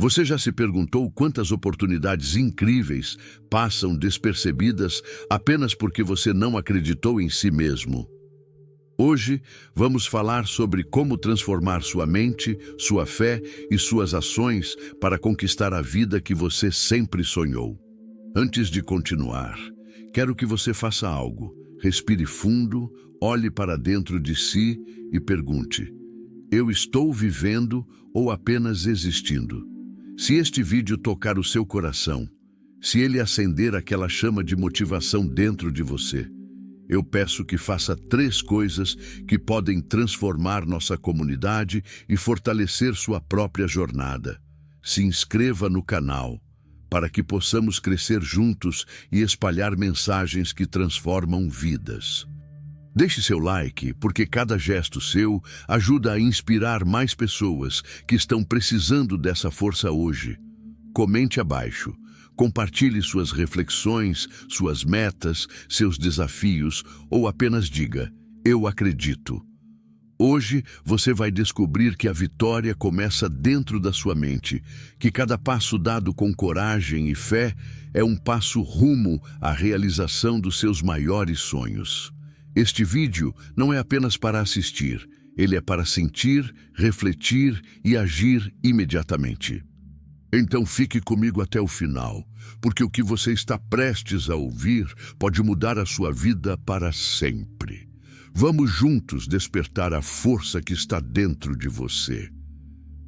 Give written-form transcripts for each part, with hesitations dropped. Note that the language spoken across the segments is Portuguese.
Você já se perguntou quantas oportunidades incríveis passam despercebidas apenas porque você não acreditou em si mesmo? Hoje, vamos falar sobre como transformar sua mente, sua fé e suas ações para conquistar a vida que você sempre sonhou. Antes de continuar, quero que você faça algo. Respire fundo, olhe para dentro de si e pergunte: eu estou vivendo ou apenas existindo? Se este vídeo tocar o seu coração, se ele acender aquela chama de motivação dentro de você, eu peço que faça 3 coisas que podem transformar nossa comunidade e fortalecer sua própria jornada. Se inscreva no canal, para que possamos crescer juntos e espalhar mensagens que transformam vidas. Deixe seu like, porque cada gesto seu ajuda a inspirar mais pessoas que estão precisando dessa força hoje. Comente abaixo. Compartilhe suas reflexões, suas metas, seus desafios ou apenas diga: eu acredito. Hoje você vai descobrir que a vitória começa dentro da sua mente, que cada passo dado com coragem e fé é um passo rumo à realização dos seus maiores sonhos. Este vídeo não é apenas para assistir, ele é para sentir, refletir e agir imediatamente. Então fique comigo até o final, porque o que você está prestes a ouvir pode mudar a sua vida para sempre. Vamos juntos despertar a força que está dentro de você.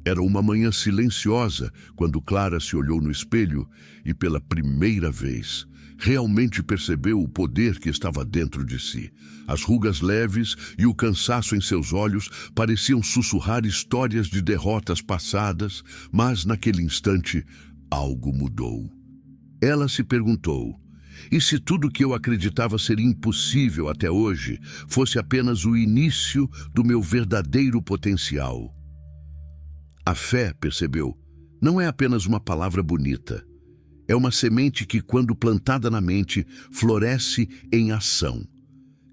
Era uma manhã silenciosa quando Clara se olhou no espelho e, pela primeira vez, realmente percebeu o poder que estava dentro de si. As rugas leves e o cansaço em seus olhos pareciam sussurrar histórias de derrotas passadas, mas naquele instante algo mudou. Ela se perguntou: e se tudo que eu acreditava ser impossível até hoje fosse apenas o início do meu verdadeiro potencial? A fé, percebeu, não é apenas uma palavra bonita. É uma semente que, quando plantada na mente, floresce em ação.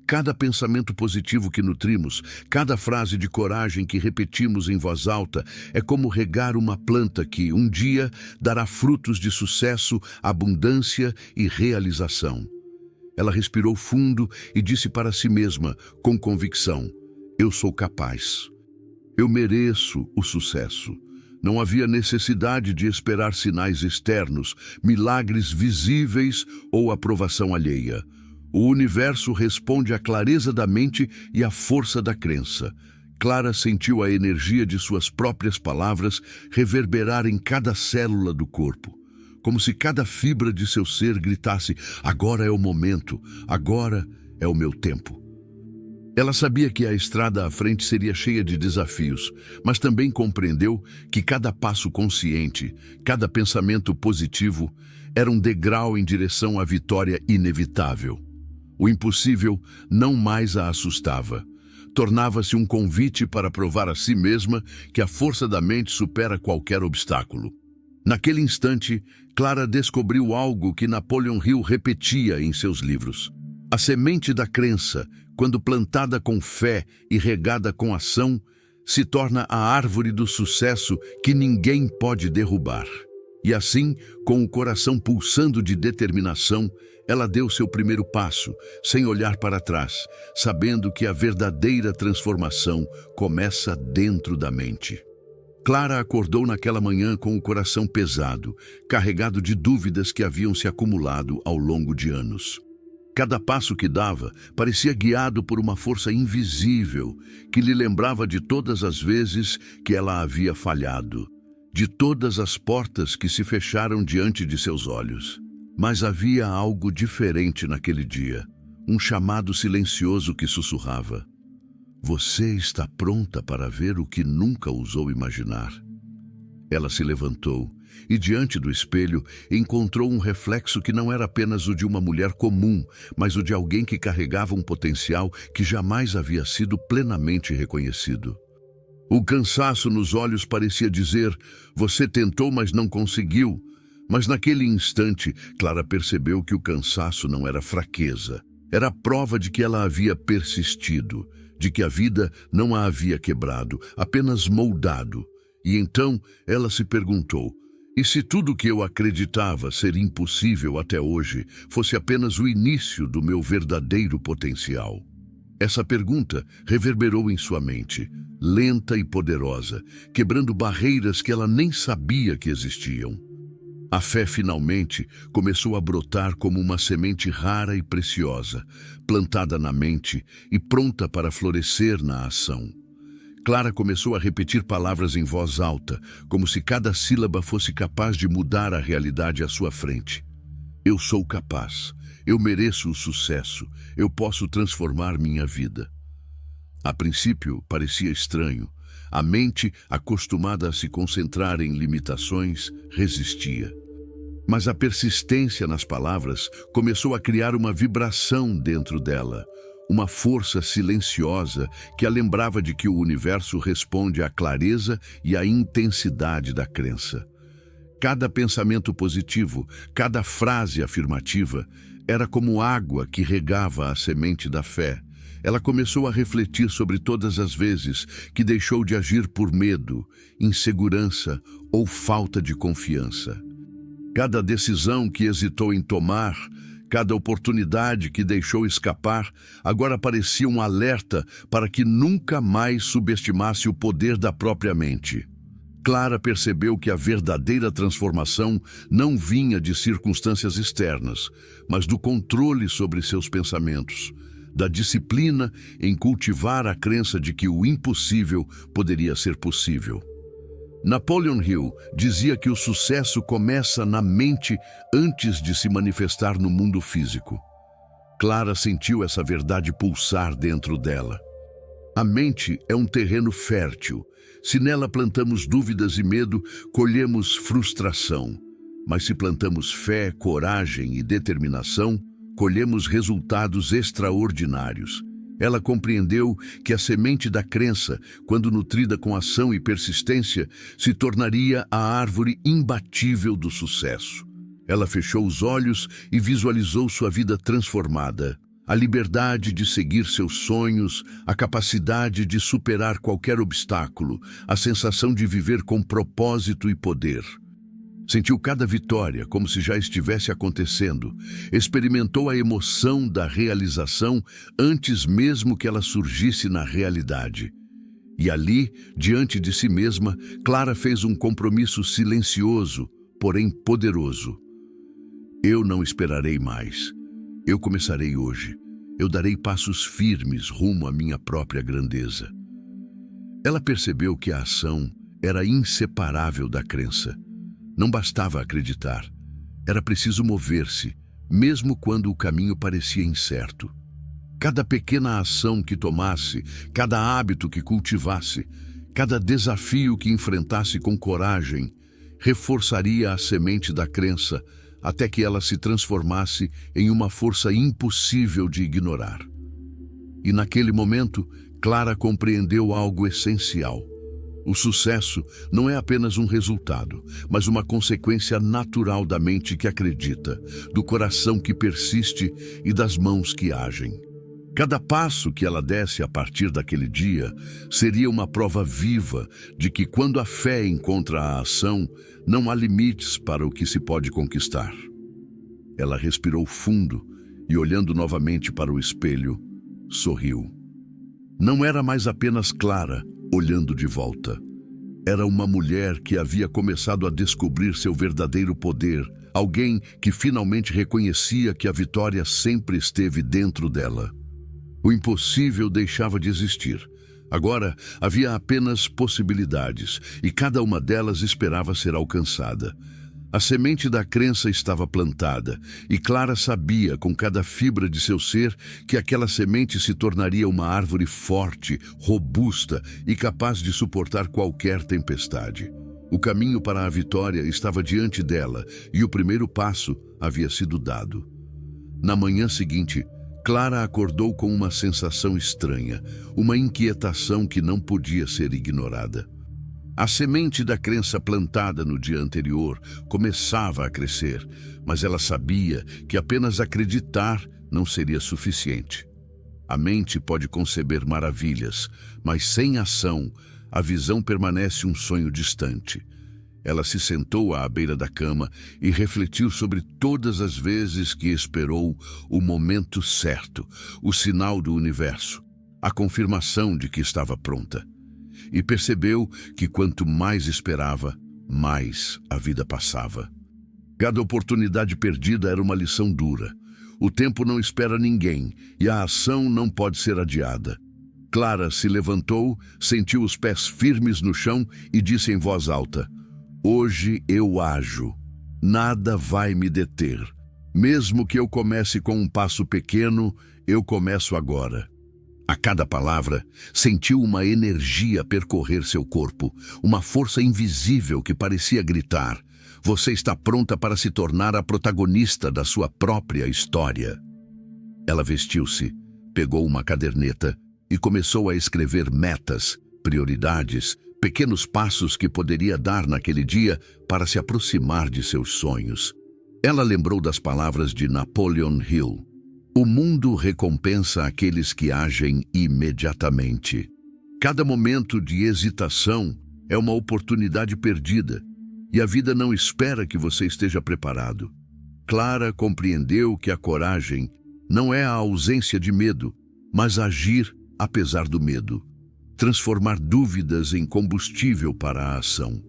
Cada pensamento positivo que nutrimos, cada frase de coragem que repetimos em voz alta, é como regar uma planta que, um dia, dará frutos de sucesso, abundância e realização. Ela respirou fundo e disse para si mesma, com convicção: eu sou capaz. Eu mereço o sucesso. Não havia necessidade de esperar sinais externos, milagres visíveis ou aprovação alheia. O universo responde à clareza da mente e à força da crença. Clara sentiu a energia de suas próprias palavras reverberar em cada célula do corpo, como se cada fibra de seu ser gritasse: agora é o momento, agora é o meu tempo. Ela sabia que a estrada à frente seria cheia de desafios, mas também compreendeu que cada passo consciente, cada pensamento positivo, era um degrau em direção à vitória inevitável. O impossível não mais a assustava. Tornava-se um convite para provar a si mesma que a força da mente supera qualquer obstáculo. Naquele instante, Clara descobriu algo que Napoleon Hill repetia em seus livros. A semente da crença, quando plantada com fé e regada com ação, se torna a árvore do sucesso que ninguém pode derrubar. E assim, com o coração pulsando de determinação, ela deu seu primeiro passo, sem olhar para trás, sabendo que a verdadeira transformação começa dentro da mente. Clara acordou naquela manhã com o coração pesado, carregado de dúvidas que haviam se acumulado ao longo de anos. Cada passo que dava parecia guiado por uma força invisível que lhe lembrava de todas as vezes que ela havia falhado, de todas as portas que se fecharam diante de seus olhos. Mas havia algo diferente naquele dia, um chamado silencioso que sussurrava: você está pronta para ver o que nunca ousou imaginar. Ela se levantou e, diante do espelho, encontrou um reflexo que não era apenas o de uma mulher comum, mas o de alguém que carregava um potencial que jamais havia sido plenamente reconhecido. O cansaço nos olhos parecia dizer: você tentou, mas não conseguiu. Mas naquele instante, Clara percebeu que o cansaço não era fraqueza. Era a prova de que ela havia persistido, de que a vida não a havia quebrado, apenas moldado. E então ela se perguntou: E se tudo o que eu acreditava ser impossível até hoje fosse apenas o início do meu verdadeiro potencial? Essa pergunta reverberou em sua mente, lenta e poderosa, quebrando barreiras que ela nem sabia que existiam. A fé finalmente começou a brotar como uma semente rara e preciosa, plantada na mente e pronta para florescer na ação. Clara começou a repetir palavras em voz alta, como se cada sílaba fosse capaz de mudar a realidade à sua frente. Eu sou capaz, eu mereço o sucesso, eu posso transformar minha vida. A princípio, parecia estranho. A mente, acostumada a se concentrar em limitações, resistia. Mas a persistência nas palavras começou a criar uma vibração dentro dela, uma força silenciosa que a lembrava de que o universo responde à clareza e à intensidade da crença. Cada pensamento positivo, cada frase afirmativa, era como água que regava a semente da fé. Ela começou a refletir sobre todas as vezes que deixou de agir por medo, insegurança ou falta de confiança. Cada decisão que hesitou em tomar, cada oportunidade que deixou escapar, agora parecia um alerta para que nunca mais subestimasse o poder da própria mente. Clara percebeu que a verdadeira transformação não vinha de circunstâncias externas, mas do controle sobre seus pensamentos, da disciplina em cultivar a crença de que o impossível poderia ser possível. Napoleon Hill dizia que o sucesso começa na mente antes de se manifestar no mundo físico. Clara sentiu essa verdade pulsar dentro dela. A mente é um terreno fértil. Se nela plantamos dúvidas e medo, colhemos frustração. Mas se plantamos fé, coragem e determinação, colhemos resultados extraordinários. Ela compreendeu que a semente da crença, quando nutrida com ação e persistência, se tornaria a árvore imbatível do sucesso. Ela fechou os olhos e visualizou sua vida transformada. A liberdade de seguir seus sonhos, a capacidade de superar qualquer obstáculo, a sensação de viver com propósito e poder. Sentiu cada vitória como se já estivesse acontecendo. Experimentou a emoção da realização antes mesmo que ela surgisse na realidade. E ali, diante de si mesma, Clara fez um compromisso silencioso, porém poderoso. Eu não esperarei mais. Eu começarei hoje. Eu darei passos firmes rumo à minha própria grandeza. Ela percebeu que a ação era inseparável da crença. Não bastava acreditar. Era preciso mover-se, mesmo quando o caminho parecia incerto. Cada pequena ação que tomasse, cada hábito que cultivasse, cada desafio que enfrentasse com coragem, reforçaria a semente da crença até que ela se transformasse em uma força impossível de ignorar. E naquele momento, Clara compreendeu algo essencial. O sucesso não é apenas um resultado, mas uma consequência natural da mente que acredita, do coração que persiste e das mãos que agem. Cada passo que ela desse a partir daquele dia seria uma prova viva de que quando a fé encontra a ação, não há limites para o que se pode conquistar. Ela respirou fundo e, olhando novamente para o espelho, sorriu. Não era mais apenas Clara olhando de volta. Era uma mulher que havia começado a descobrir seu verdadeiro poder, alguém que finalmente reconhecia que a vitória sempre esteve dentro dela. O impossível deixava de existir. Agora havia apenas possibilidades, e cada uma delas esperava ser alcançada. A semente da crença estava plantada, e Clara sabia com cada fibra de seu ser que aquela semente se tornaria uma árvore forte, robusta e capaz de suportar qualquer tempestade. O caminho para a vitória estava diante dela, e o primeiro passo havia sido dado. Na manhã seguinte, Clara acordou com uma sensação estranha, uma inquietação que não podia ser ignorada. A semente da crença plantada no dia anterior começava a crescer, mas ela sabia que apenas acreditar não seria suficiente. A mente pode conceber maravilhas, mas sem ação, a visão permanece um sonho distante. Ela se sentou à beira da cama e refletiu sobre todas as vezes que esperou o momento certo, o sinal do universo, a confirmação de que estava pronta. E percebeu que quanto mais esperava, mais a vida passava. Cada oportunidade perdida era uma lição dura. O tempo não espera ninguém e a ação não pode ser adiada. Clara se levantou, sentiu os pés firmes no chão e disse em voz alta: "Hoje eu ajo. Nada vai me deter. Mesmo que eu comece com um passo pequeno, eu começo agora." A cada palavra, sentiu uma energia percorrer seu corpo, uma força invisível que parecia gritar: "Você está pronta para se tornar a protagonista da sua própria história." Ela vestiu-se, pegou uma caderneta e começou a escrever metas, prioridades, pequenos passos que poderia dar naquele dia para se aproximar de seus sonhos. Ela lembrou das palavras de Napoleon Hill: "O mundo recompensa aqueles que agem imediatamente." Cada momento de hesitação é uma oportunidade perdida, e a vida não espera que você esteja preparado. Clara compreendeu que a coragem não é a ausência de medo, mas agir apesar do medo. Transformar dúvidas em combustível para a ação.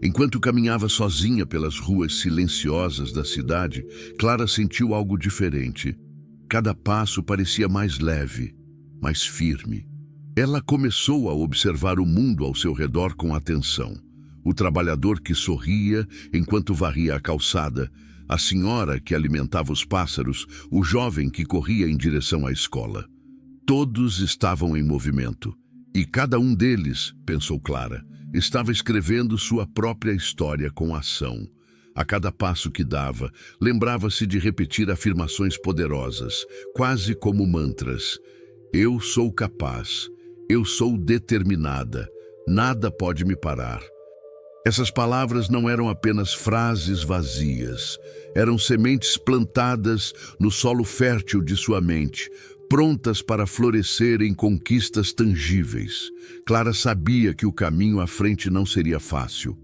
Enquanto caminhava sozinha pelas ruas silenciosas da cidade, Clara sentiu algo diferente. Cada passo parecia mais leve, mais firme. Ela começou a observar o mundo ao seu redor com atenção. O trabalhador que sorria enquanto varria a calçada, a senhora que alimentava os pássaros, o jovem que corria em direção à escola. Todos estavam em movimento, e cada um deles, pensou Clara, estava escrevendo sua própria história com ação. A cada passo que dava, lembrava-se de repetir afirmações poderosas, quase como mantras. "Eu sou capaz, eu sou determinada, nada pode me parar." Essas palavras não eram apenas frases vazias, eram sementes plantadas no solo fértil de sua mente, prontas para florescer em conquistas tangíveis. Clara sabia que o caminho à frente não seria fácil.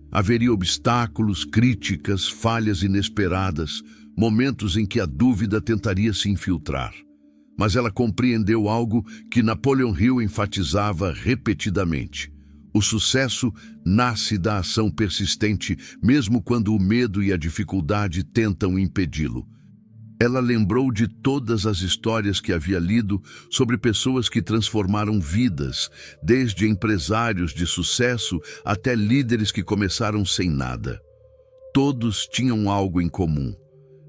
Haveria obstáculos, críticas, falhas inesperadas, momentos em que a dúvida tentaria se infiltrar. Mas ela compreendeu algo que Napoleon Hill enfatizava repetidamente: o sucesso nasce da ação persistente, mesmo quando o medo e a dificuldade tentam impedi-lo. Ela lembrou de todas as histórias que havia lido sobre pessoas que transformaram vidas, desde empresários de sucesso até líderes que começaram sem nada. Todos tinham algo em comum.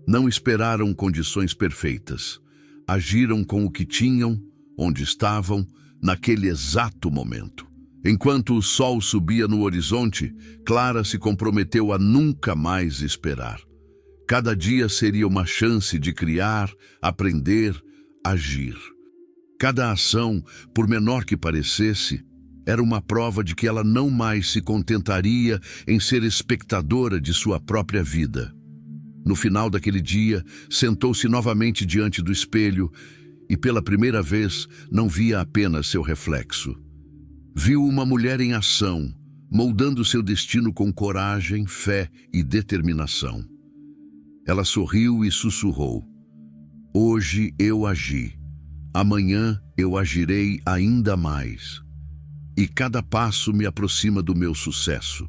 Não esperaram condições perfeitas. Agiram com o que tinham, onde estavam, naquele exato momento. Enquanto o sol subia no horizonte, Clara se comprometeu a nunca mais esperar. Cada dia seria uma chance de criar, aprender, agir. Cada ação, por menor que parecesse, era uma prova de que ela não mais se contentaria em ser espectadora de sua própria vida. No final daquele dia, sentou-se novamente diante do espelho e, pela primeira vez, não via apenas seu reflexo. Viu uma mulher em ação, moldando seu destino com coragem, fé e determinação. Ela sorriu e sussurrou: "Hoje eu agi. Amanhã eu agirei ainda mais. E cada passo me aproxima do meu sucesso."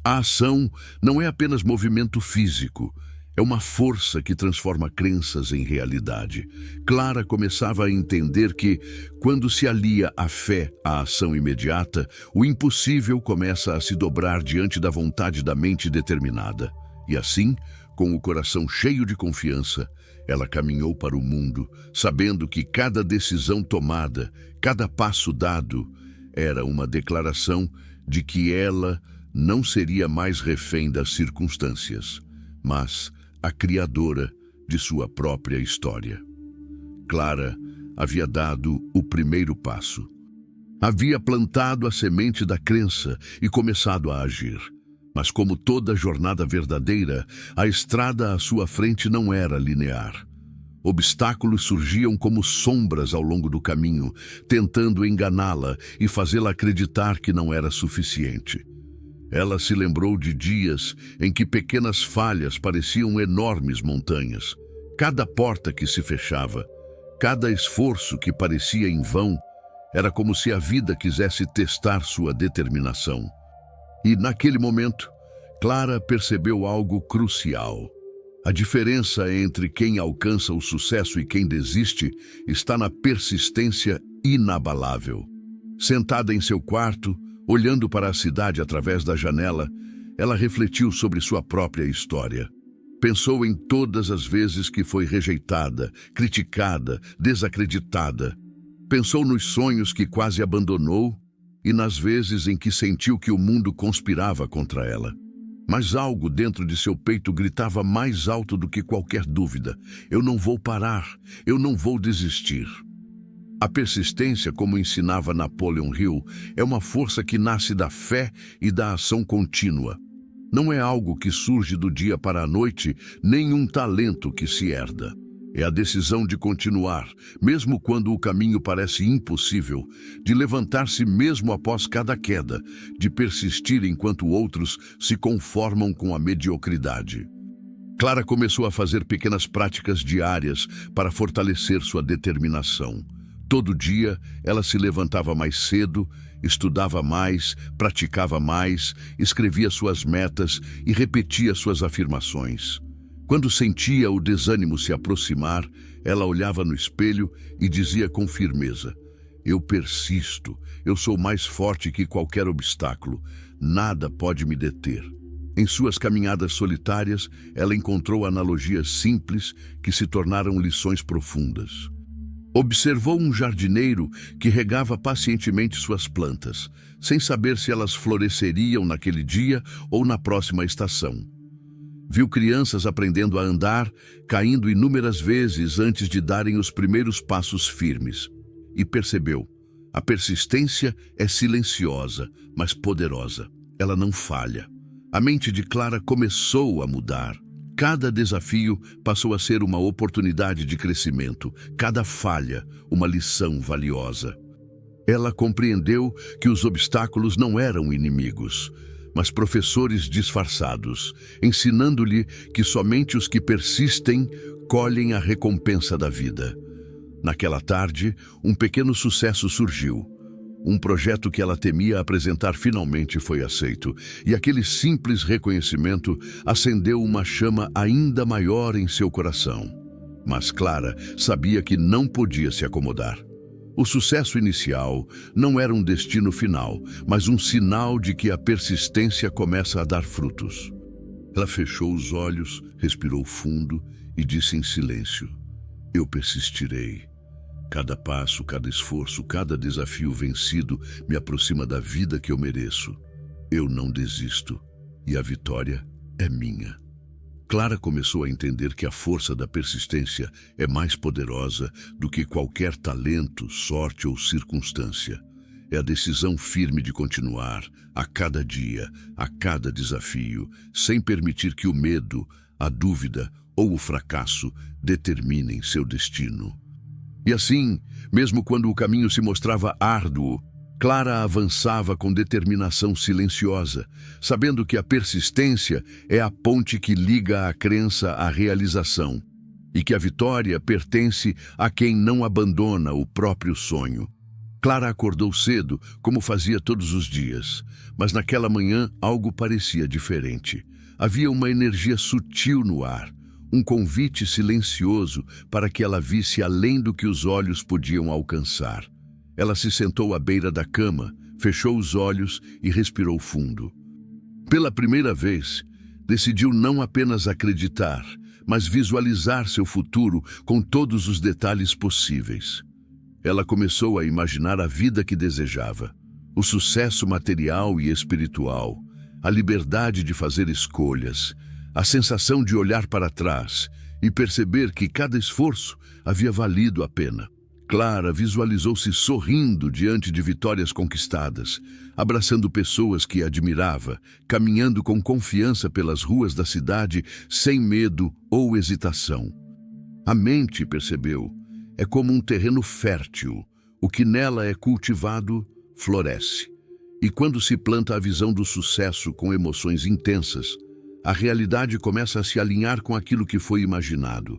A ação não é apenas movimento físico, é uma força que transforma crenças em realidade. Clara começava a entender que, quando se alia a fé à ação imediata, o impossível começa a se dobrar diante da vontade da mente determinada. E assim, com o coração cheio de confiança, ela caminhou para o mundo, sabendo que cada decisão tomada, cada passo dado, era uma declaração de que ela não seria mais refém das circunstâncias, mas a criadora de sua própria história. Clara havia dado o primeiro passo. Havia plantado a semente da crença e começado a agir. Mas como toda jornada verdadeira, a estrada à sua frente não era linear. Obstáculos surgiam como sombras ao longo do caminho, tentando enganá-la e fazê-la acreditar que não era suficiente. Ela se lembrou de dias em que pequenas falhas pareciam enormes montanhas. Cada porta que se fechava, cada esforço que parecia em vão, era como se a vida quisesse testar sua determinação. E naquele momento, Clara percebeu algo crucial. A diferença entre quem alcança o sucesso e quem desiste está na persistência inabalável. Sentada em seu quarto, olhando para a cidade através da janela, ela refletiu sobre sua própria história. Pensou em todas as vezes que foi rejeitada, criticada, desacreditada. Pensou nos sonhos que quase abandonou e nas vezes em que sentiu que o mundo conspirava contra ela. Mas algo dentro de seu peito gritava mais alto do que qualquer dúvida: eu não vou parar, eu não vou desistir. A persistência, como ensinava Napoleon Hill, é uma força que nasce da fé e da ação contínua. Não é algo que surge do dia para a noite, nem um talento que se herda. É a decisão de continuar, mesmo quando o caminho parece impossível, de levantar-se mesmo após cada queda, de persistir enquanto outros se conformam com a mediocridade. Clara começou a fazer pequenas práticas diárias para fortalecer sua determinação. Todo dia, ela se levantava mais cedo, estudava mais, praticava mais, escrevia suas metas e repetia suas afirmações. Quando sentia o desânimo se aproximar, ela olhava no espelho e dizia com firmeza: eu persisto, eu sou mais forte que qualquer obstáculo, nada pode me deter. Em suas caminhadas solitárias, ela encontrou analogias simples que se tornaram lições profundas. Observou um jardineiro que regava pacientemente suas plantas, sem saber se elas floresceriam naquele dia ou na próxima estação. Viu crianças aprendendo a andar, caindo inúmeras vezes antes de darem os primeiros passos firmes. E percebeu: a persistência é silenciosa, mas poderosa. Ela não falha. A mente de Clara começou a mudar. Cada desafio passou a ser uma oportunidade de crescimento, cada falha, uma lição valiosa. Ela compreendeu que os obstáculos não eram inimigos, mas professores disfarçados, ensinando-lhe que somente os que persistem colhem a recompensa da vida. Naquela tarde, um pequeno sucesso surgiu. Um projeto que ela temia apresentar finalmente foi aceito, e aquele simples reconhecimento acendeu uma chama ainda maior em seu coração. Mas Clara sabia que não podia se acomodar. O sucesso inicial não era um destino final, mas um sinal de que a persistência começa a dar frutos. Ela fechou os olhos, respirou fundo e disse em silêncio: eu persistirei. Cada passo, cada esforço, cada desafio vencido me aproxima da vida que eu mereço. Eu não desisto, e a vitória é minha. Clara começou a entender que a força da persistência é mais poderosa do que qualquer talento, sorte ou circunstância. É a decisão firme de continuar, a cada dia, a cada desafio, sem permitir que o medo, a dúvida ou o fracasso determinem seu destino. E assim, mesmo quando o caminho se mostrava árduo, Clara avançava com determinação silenciosa, sabendo que a persistência é a ponte que liga a crença à realização, e que a vitória pertence a quem não abandona o próprio sonho. Clara acordou cedo, como fazia todos os dias, mas naquela manhã algo parecia diferente. Havia uma energia sutil no ar, um convite silencioso para que ela visse além do que os olhos podiam alcançar. Ela se sentou à beira da cama, fechou os olhos e respirou fundo. Pela primeira vez, decidiu não apenas acreditar, mas visualizar seu futuro com todos os detalhes possíveis. Ela começou a imaginar a vida que desejava, o sucesso material e espiritual, a liberdade de fazer escolhas, a sensação de olhar para trás e perceber que cada esforço havia valido a pena. Clara visualizou-se sorrindo diante de vitórias conquistadas, abraçando pessoas que admirava, caminhando com confiança pelas ruas da cidade sem medo ou hesitação. A mente, percebeu, é como um terreno fértil. O que nela é cultivado, floresce. E quando se planta a visão do sucesso com emoções intensas, a realidade começa a se alinhar com aquilo que foi imaginado.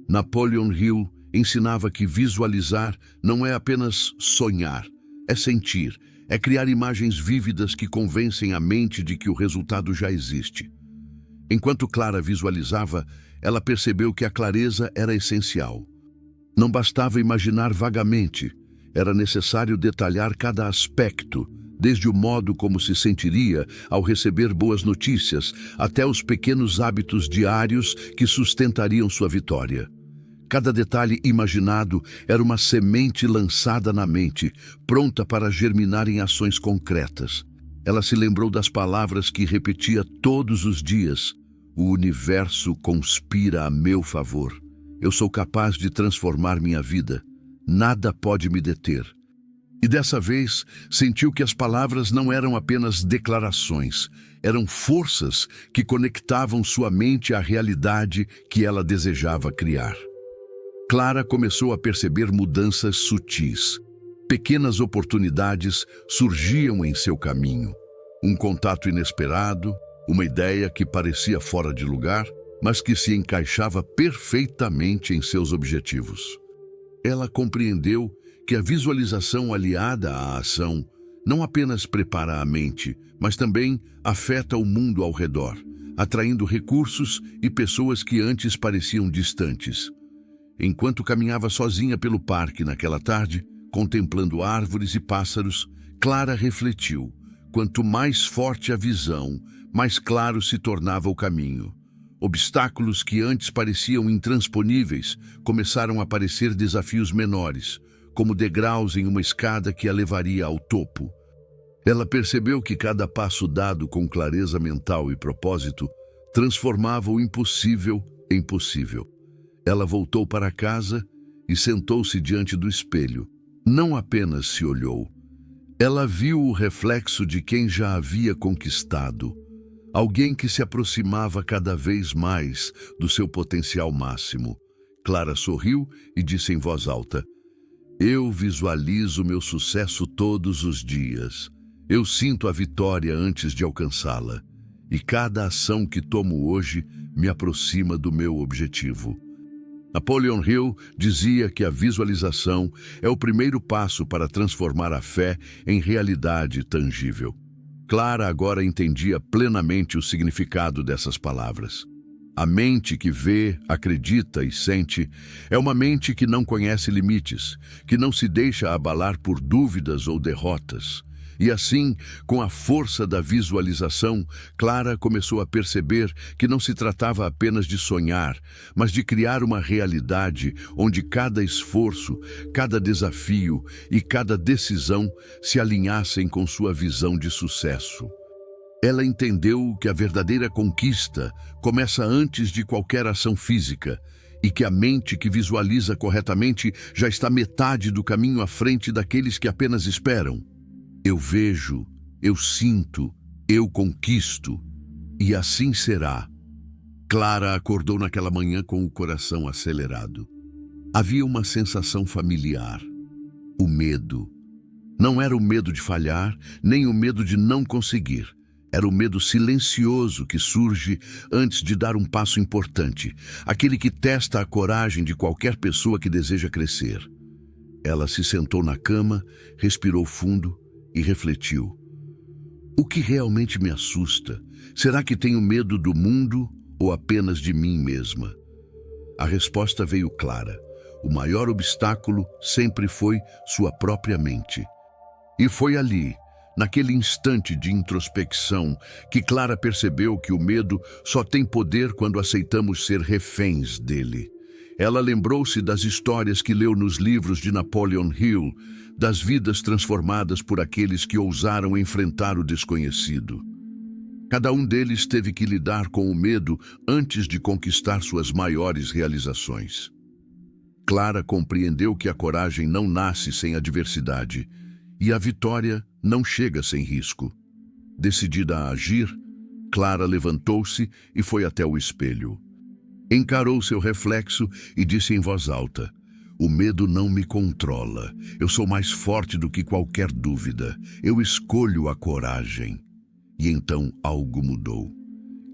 Napoleon Hill ensinava que visualizar não é apenas sonhar, é sentir, é criar imagens vívidas que convencem a mente de que o resultado já existe. Enquanto Clara visualizava, ela percebeu que a clareza era essencial. Não bastava imaginar vagamente, era necessário detalhar cada aspecto, desde o modo como se sentiria ao receber boas notícias, até os pequenos hábitos diários que sustentariam sua vitória. Cada detalhe imaginado era uma semente lançada na mente, pronta para germinar em ações concretas. Ela se lembrou das palavras que repetia todos os dias: "O universo conspira a meu favor. Eu sou capaz de transformar minha vida. Nada pode me deter." E dessa vez, sentiu que as palavras não eram apenas declarações, eram forças que conectavam sua mente à realidade que ela desejava criar. Clara começou a perceber mudanças sutis. Pequenas oportunidades surgiam em seu caminho. Um contato inesperado, uma ideia que parecia fora de lugar, mas que se encaixava perfeitamente em seus objetivos. Ela compreendeu que a visualização aliada à ação não apenas prepara a mente, mas também afeta o mundo ao redor, atraindo recursos e pessoas que antes pareciam distantes. Enquanto caminhava sozinha pelo parque naquela tarde, contemplando árvores e pássaros, Clara refletiu: quanto mais forte a visão, mais claro se tornava o caminho. Obstáculos que antes pareciam intransponíveis começaram a parecer desafios menores, como degraus em uma escada que a levaria ao topo. Ela percebeu que cada passo dado com clareza mental e propósito transformava o impossível em possível. Ela voltou para casa e sentou-se diante do espelho. Não apenas se olhou. Ela viu o reflexo de quem já havia conquistado. Alguém que se aproximava cada vez mais do seu potencial máximo. Clara sorriu e disse em voz alta: "Eu visualizo meu sucesso todos os dias. Eu sinto a vitória antes de alcançá-la. E cada ação que tomo hoje me aproxima do meu objetivo." Napoleon Hill dizia que a visualização é o primeiro passo para transformar a fé em realidade tangível. Clara agora entendia plenamente o significado dessas palavras. A mente que vê, acredita e sente é uma mente que não conhece limites, que não se deixa abalar por dúvidas ou derrotas. E assim, com a força da visualização, Clara começou a perceber que não se tratava apenas de sonhar, mas de criar uma realidade onde cada esforço, cada desafio e cada decisão se alinhassem com sua visão de sucesso. Ela entendeu que a verdadeira conquista começa antes de qualquer ação física e que a mente que visualiza corretamente já está metade do caminho à frente daqueles que apenas esperam. Eu vejo, eu sinto, eu conquisto, e assim será. Clara acordou naquela manhã com o coração acelerado. Havia uma sensação familiar, o medo. Não era o medo de falhar, nem o medo de não conseguir. Era o medo silencioso que surge antes de dar um passo importante, aquele que testa a coragem de qualquer pessoa que deseja crescer. Ela se sentou na cama, respirou fundo e refletiu. O que realmente me assusta? Será que tenho medo do mundo ou apenas de mim mesma? A resposta veio clara. O maior obstáculo sempre foi sua própria mente. E foi ali, naquele instante de introspecção, que Clara percebeu que o medo só tem poder quando aceitamos ser reféns dele. Ela lembrou-se das histórias que leu nos livros de Napoleon Hill, das vidas transformadas por aqueles que ousaram enfrentar o desconhecido. Cada um deles teve que lidar com o medo antes de conquistar suas maiores realizações. Clara compreendeu que a coragem não nasce sem adversidade e a vitória não chega sem risco. Decidida a agir, Clara levantou-se e foi até o espelho. Encarou seu reflexo e disse em voz alta: O medo não me controla. Eu sou mais forte do que qualquer dúvida. Eu escolho a coragem. E então algo mudou.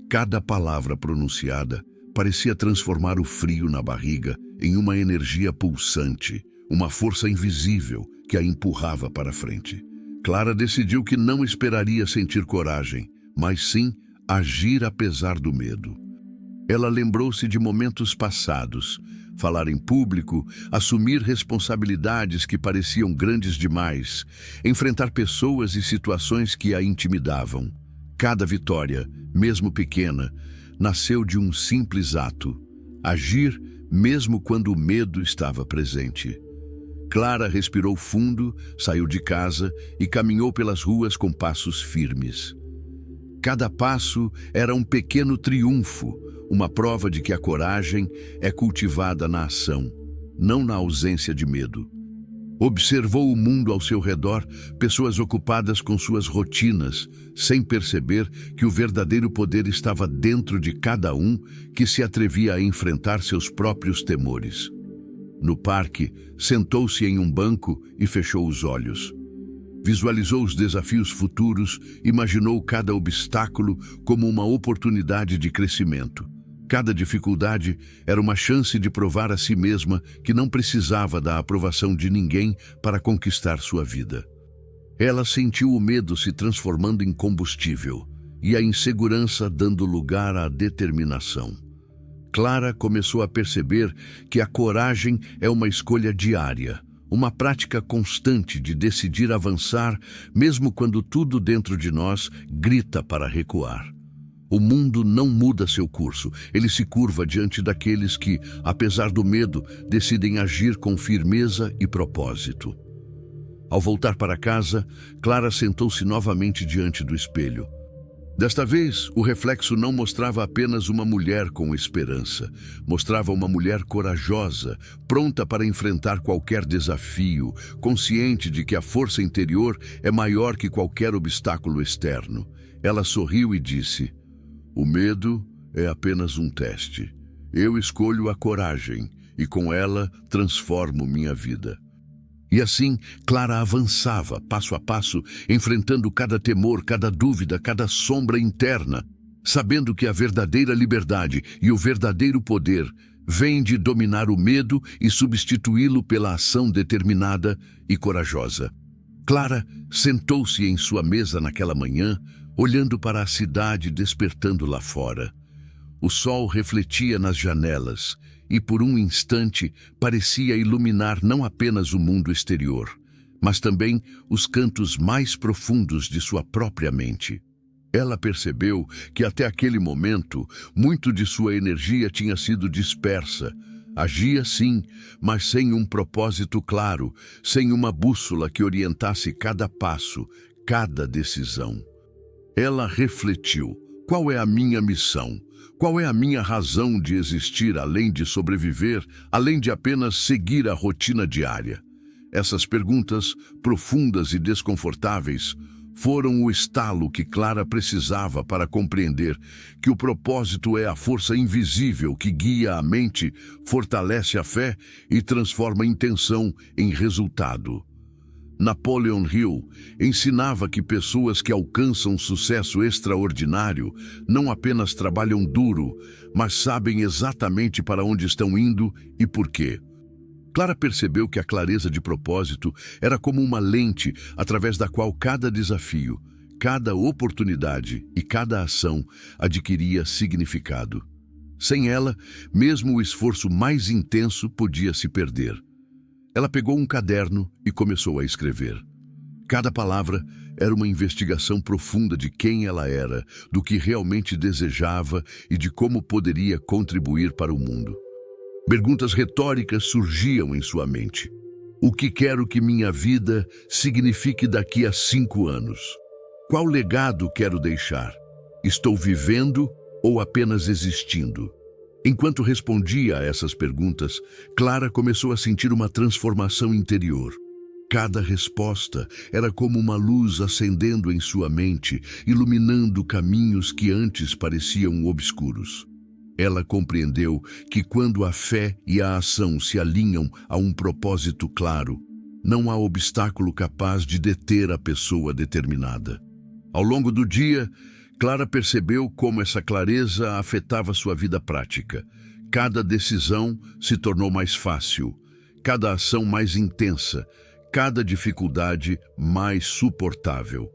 Cada palavra pronunciada parecia transformar o frio na barriga em uma energia pulsante, uma força invisível que a empurrava para frente. Clara decidiu que não esperaria sentir coragem, mas sim agir apesar do medo. Ela lembrou-se de momentos passados, falar em público, assumir responsabilidades que pareciam grandes demais, enfrentar pessoas e situações que a intimidavam. Cada vitória, mesmo pequena, nasceu de um simples ato: agir mesmo quando o medo estava presente. Clara respirou fundo, saiu de casa e caminhou pelas ruas com passos firmes. Cada passo era um pequeno triunfo, uma prova de que a coragem é cultivada na ação, não na ausência de medo. Observou o mundo ao seu redor, pessoas ocupadas com suas rotinas, sem perceber que o verdadeiro poder estava dentro de cada um que se atrevia a enfrentar seus próprios temores. No parque, sentou-se em um banco e fechou os olhos. Visualizou os desafios futuros, imaginou cada obstáculo como uma oportunidade de crescimento. Cada dificuldade era uma chance de provar a si mesma que não precisava da aprovação de ninguém para conquistar sua vida. Ela sentiu o medo se transformando em combustível e a insegurança dando lugar à determinação. Clara começou a perceber que a coragem é uma escolha diária, uma prática constante de decidir avançar, mesmo quando tudo dentro de nós grita para recuar. O mundo não muda seu curso, ele se curva diante daqueles que, apesar do medo, decidem agir com firmeza e propósito. Ao voltar para casa, Clara sentou-se novamente diante do espelho. Desta vez, o reflexo não mostrava apenas uma mulher com esperança. Mostrava uma mulher corajosa, pronta para enfrentar qualquer desafio, consciente de que a força interior é maior que qualquer obstáculo externo. Ela sorriu e disse: "O medo é apenas um teste. Eu escolho a coragem e com ela transformo minha vida." E assim, Clara avançava, passo a passo, enfrentando cada temor, cada dúvida, cada sombra interna, sabendo que a verdadeira liberdade e o verdadeiro poder vêm de dominar o medo e substituí-lo pela ação determinada e corajosa. Clara sentou-se em sua mesa naquela manhã, olhando para a cidade despertando lá fora. O sol refletia nas janelas e, por um instante, parecia iluminar não apenas o mundo exterior, mas também os cantos mais profundos de sua própria mente. Ela percebeu que até aquele momento, muito de sua energia tinha sido dispersa. Agia sim, mas sem um propósito claro, sem uma bússola que orientasse cada passo, cada decisão. Ela refletiu: qual é a minha missão? Qual é a minha razão de existir além de sobreviver, além de apenas seguir a rotina diária? Essas perguntas, profundas e desconfortáveis, foram o estalo que Clara precisava para compreender que o propósito é a força invisível que guia a mente, fortalece a fé e transforma a intenção em resultado. Napoleon Hill ensinava que pessoas que alcançam sucesso extraordinário não apenas trabalham duro, mas sabem exatamente para onde estão indo e por quê. Clara percebeu que a clareza de propósito era como uma lente através da qual cada desafio, cada oportunidade e cada ação adquiria significado. Sem ela, mesmo o esforço mais intenso podia se perder. Ela pegou um caderno e começou a escrever. Cada palavra era uma investigação profunda de quem ela era, do que realmente desejava e de como poderia contribuir para o mundo. Perguntas retóricas surgiam em sua mente. O que quero que minha vida signifique daqui a 5 anos? Qual legado quero deixar? Estou vivendo ou apenas existindo? Enquanto respondia a essas perguntas, Clara começou a sentir uma transformação interior. Cada resposta era como uma luz acendendo em sua mente, iluminando caminhos que antes pareciam obscuros. Ela compreendeu que quando a fé e a ação se alinham a um propósito claro, não há obstáculo capaz de deter a pessoa determinada. Ao longo do dia, Clara percebeu como essa clareza afetava sua vida prática. Cada decisão se tornou mais fácil, cada ação mais intensa, cada dificuldade mais suportável.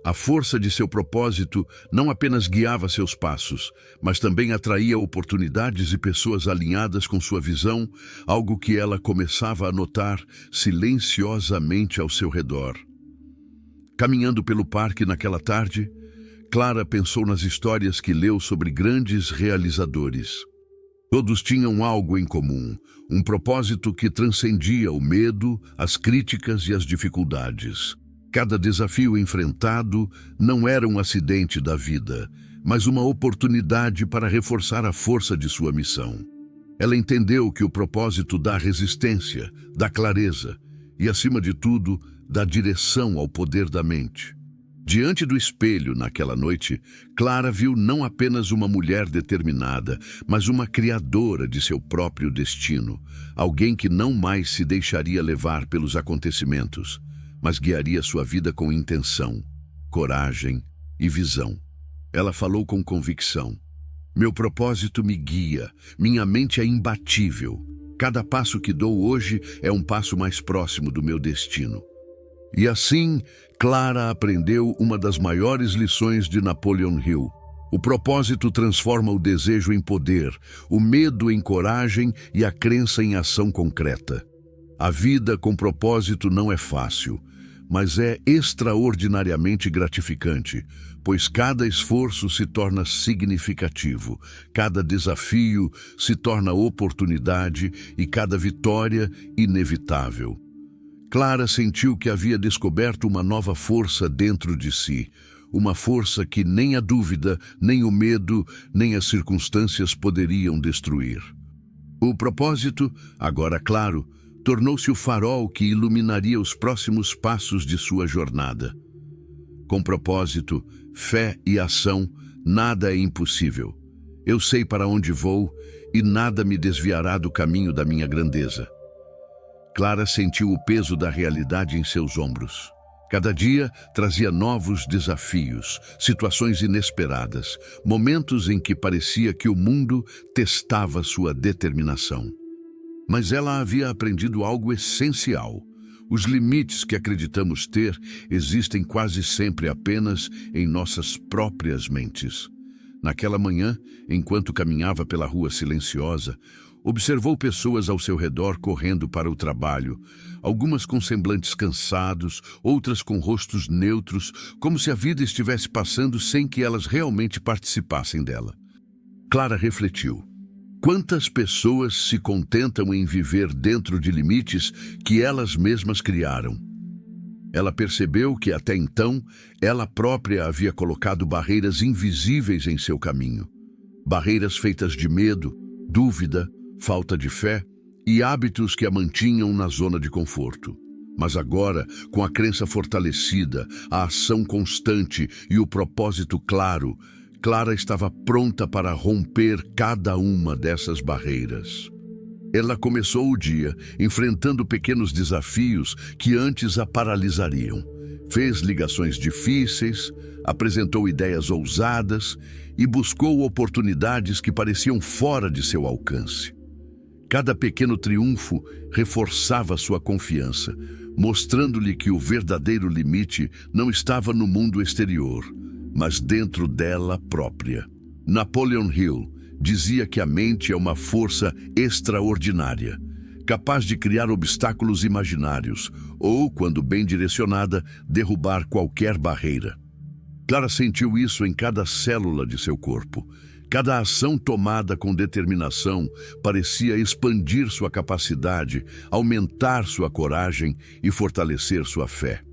A força de seu propósito não apenas guiava seus passos, mas também atraía oportunidades e pessoas alinhadas com sua visão, algo que ela começava a notar silenciosamente ao seu redor. Caminhando pelo parque naquela tarde, Clara pensou nas histórias que leu sobre grandes realizadores. Todos tinham algo em comum, um propósito que transcendia o medo, as críticas e as dificuldades. Cada desafio enfrentado não era um acidente da vida, mas uma oportunidade para reforçar a força de sua missão. Ela entendeu que o propósito dá resistência, dá clareza e, acima de tudo, dá direção ao poder da mente. Diante do espelho, naquela noite, Clara viu não apenas uma mulher determinada, mas uma criadora de seu próprio destino, alguém que não mais se deixaria levar pelos acontecimentos, mas guiaria sua vida com intenção, coragem e visão. Ela falou com convicção: "Meu propósito me guia, minha mente é imbatível. Cada passo que dou hoje é um passo mais próximo do meu destino." E assim, Clara aprendeu uma das maiores lições de Napoleon Hill. O propósito transforma o desejo em poder, o medo em coragem e a crença em ação concreta. A vida com propósito não é fácil, mas é extraordinariamente gratificante, pois cada esforço se torna significativo, cada desafio se torna oportunidade e cada vitória inevitável. Clara sentiu que havia descoberto uma nova força dentro de si, uma força que nem a dúvida, nem o medo, nem as circunstâncias poderiam destruir. O propósito, agora claro, tornou-se o farol que iluminaria os próximos passos de sua jornada. Com propósito, fé e ação, nada é impossível. Eu sei para onde vou e nada me desviará do caminho da minha grandeza. Clara sentiu o peso da realidade em seus ombros. Cada dia trazia novos desafios, situações inesperadas, momentos em que parecia que o mundo testava sua determinação. Mas ela havia aprendido algo essencial. Os limites que acreditamos ter existem quase sempre apenas em nossas próprias mentes. Naquela manhã, enquanto caminhava pela rua silenciosa, observou pessoas ao seu redor correndo para o trabalho, algumas com semblantes cansados, outras com rostos neutros, como se a vida estivesse passando sem que elas realmente participassem dela. Clara refletiu: quantas pessoas se contentam em viver dentro de limites que elas mesmas criaram? Ela percebeu que até então ela própria havia colocado barreiras invisíveis em seu caminho. Barreiras feitas de medo, dúvida, falta de fé e hábitos que a mantinham na zona de conforto. Mas agora, com a crença fortalecida, a ação constante e o propósito claro, Clara estava pronta para romper cada uma dessas barreiras. Ela começou o dia enfrentando pequenos desafios que antes a paralisariam. Fez ligações difíceis, apresentou ideias ousadas e buscou oportunidades que pareciam fora de seu alcance. Cada pequeno triunfo reforçava sua confiança, mostrando-lhe que o verdadeiro limite não estava no mundo exterior, mas dentro dela própria. Napoleon Hill dizia que a mente é uma força extraordinária, capaz de criar obstáculos imaginários ou, quando bem direcionada, derrubar qualquer barreira. Clara sentiu isso em cada célula de seu corpo. Cada ação tomada com determinação parecia expandir sua capacidade, aumentar sua coragem e fortalecer sua fé.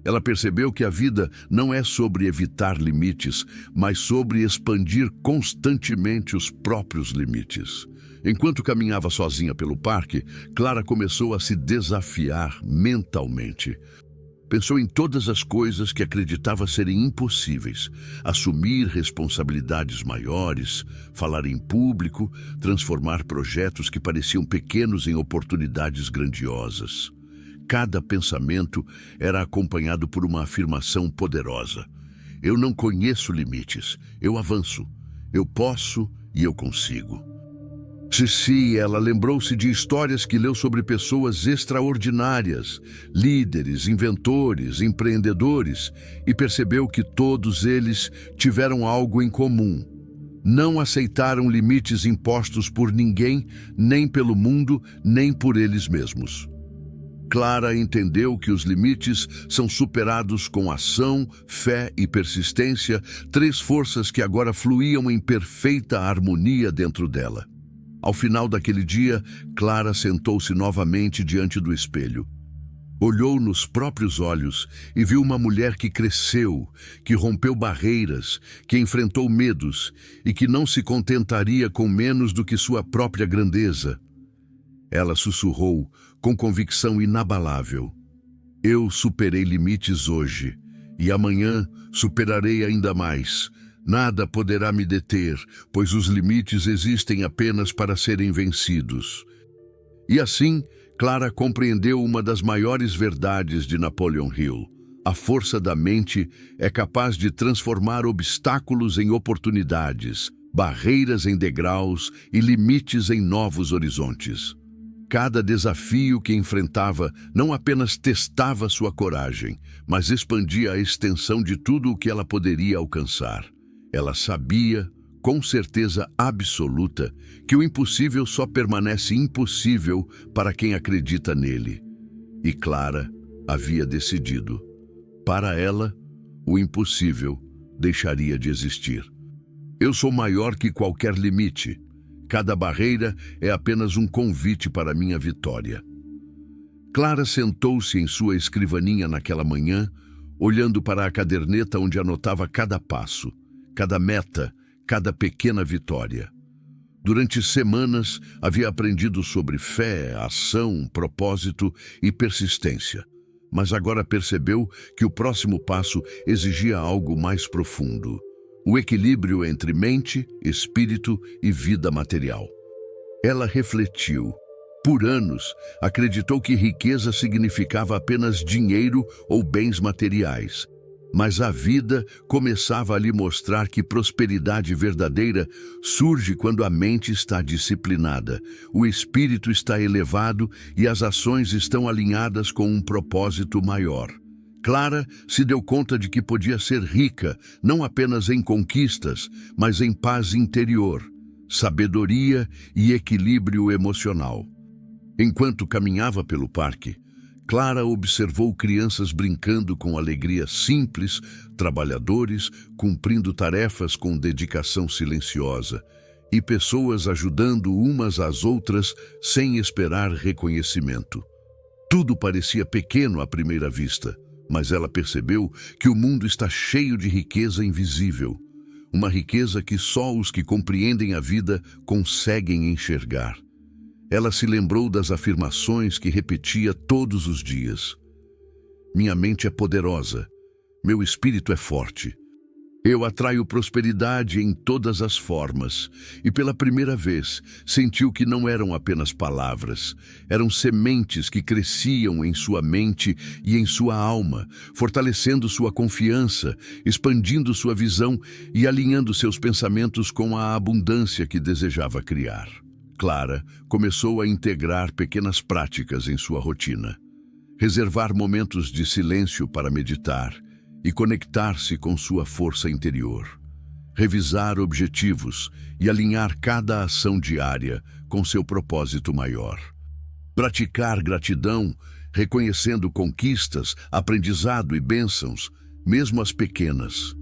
Ela percebeu que a vida não é sobre evitar limites, mas sobre expandir constantemente os próprios limites. Enquanto caminhava sozinha pelo parque, Clara começou a se desafiar mentalmente. Pensou em todas as coisas que acreditava serem impossíveis: assumir responsabilidades maiores, falar em público, transformar projetos que pareciam pequenos em oportunidades grandiosas. Cada pensamento era acompanhado por uma afirmação poderosa: eu não conheço limites, eu avanço, eu posso e eu consigo. Ela lembrou-se de histórias que leu sobre pessoas extraordinárias, líderes, inventores, empreendedores, e percebeu que todos eles tiveram algo em comum: não aceitaram limites impostos por ninguém, nem pelo mundo, nem por eles mesmos. Clara entendeu que os limites são superados com ação, fé e persistência, três forças que agora fluíam em perfeita harmonia dentro dela. Ao final daquele dia, Clara sentou-se novamente diante do espelho. Olhou nos próprios olhos e viu uma mulher que cresceu, que rompeu barreiras, que enfrentou medos e que não se contentaria com menos do que sua própria grandeza. Ela sussurrou, com convicção inabalável: eu superei limites hoje, e amanhã superarei ainda mais. Nada poderá me deter, pois os limites existem apenas para serem vencidos. E assim, Clara compreendeu uma das maiores verdades de Napoleon Hill: a força da mente é capaz de transformar obstáculos em oportunidades, barreiras em degraus e limites em novos horizontes. Cada desafio que enfrentava não apenas testava sua coragem, mas expandia a extensão de tudo o que ela poderia alcançar. Ela sabia, com certeza absoluta, que o impossível só permanece impossível para quem acredita nele. E Clara havia decidido: para ela, o impossível deixaria de existir. Eu sou maior que qualquer limite. Cada barreira é apenas um convite para minha vitória. Clara sentou-se em sua escrivaninha naquela manhã, olhando para a caderneta onde anotava cada passo, cada meta, cada pequena vitória. Durante semanas, havia aprendido sobre fé, ação, propósito e persistência. Mas agora percebeu que o próximo passo exigia algo mais profundo: o equilíbrio entre mente, espírito e vida material. Ela refletiu. Por anos, acreditou que riqueza significava apenas dinheiro ou bens materiais. Mas a vida começava a lhe mostrar que prosperidade verdadeira surge quando a mente está disciplinada, o espírito está elevado e as ações estão alinhadas com um propósito maior. Clara se deu conta de que podia ser rica, não apenas em conquistas, mas em paz interior, sabedoria e equilíbrio emocional. Enquanto caminhava pelo parque, Clara observou crianças brincando com alegria simples, trabalhadores cumprindo tarefas com dedicação silenciosa e pessoas ajudando umas às outras sem esperar reconhecimento. Tudo parecia pequeno à primeira vista, mas ela percebeu que o mundo está cheio de riqueza invisível, uma riqueza que só os que compreendem a vida conseguem enxergar. Ela se lembrou das afirmações que repetia todos os dias: minha mente é poderosa, meu espírito é forte. Eu atraio prosperidade em todas as formas, e pela primeira vez sentiu que não eram apenas palavras, eram sementes que cresciam em sua mente e em sua alma, fortalecendo sua confiança, expandindo sua visão e alinhando seus pensamentos com a abundância que desejava criar. Clara começou a integrar pequenas práticas em sua rotina. Reservar momentos de silêncio para meditar e conectar-se com sua força interior. Revisar objetivos e alinhar cada ação diária com seu propósito maior. Praticar gratidão, reconhecendo conquistas, aprendizado e bênçãos, mesmo as pequenas.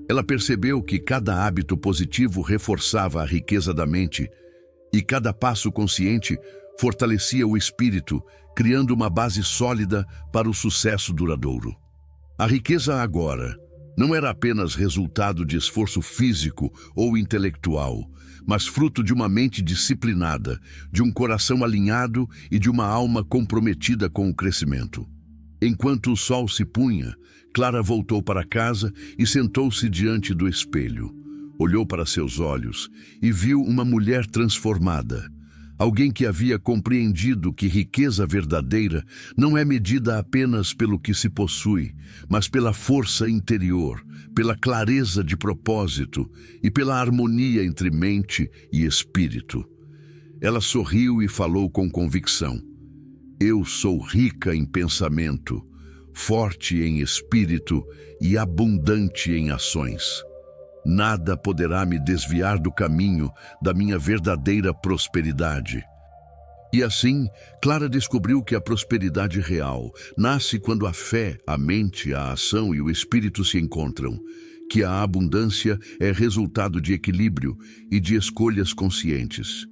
Ela percebeu que cada hábito positivo reforçava a riqueza da mente e cada passo consciente fortalecia o espírito, criando uma base sólida para o sucesso duradouro. A riqueza agora não era apenas resultado de esforço físico ou intelectual, mas fruto de uma mente disciplinada, de um coração alinhado e de uma alma comprometida com o crescimento. Enquanto o sol se punha, Clara voltou para casa e sentou-se diante do espelho. Olhou para seus olhos e viu uma mulher transformada. Alguém que havia compreendido que riqueza verdadeira não é medida apenas pelo que se possui, mas pela força interior, pela clareza de propósito e pela harmonia entre mente e espírito. Ela sorriu e falou com convicção: "Eu sou rica em pensamento, forte em espírito e abundante em ações. Nada poderá me desviar do caminho da minha verdadeira prosperidade." E assim, Clara descobriu que a prosperidade real nasce quando a fé, a mente, a ação e o espírito se encontram, que a abundância é resultado de equilíbrio e de escolhas conscientes,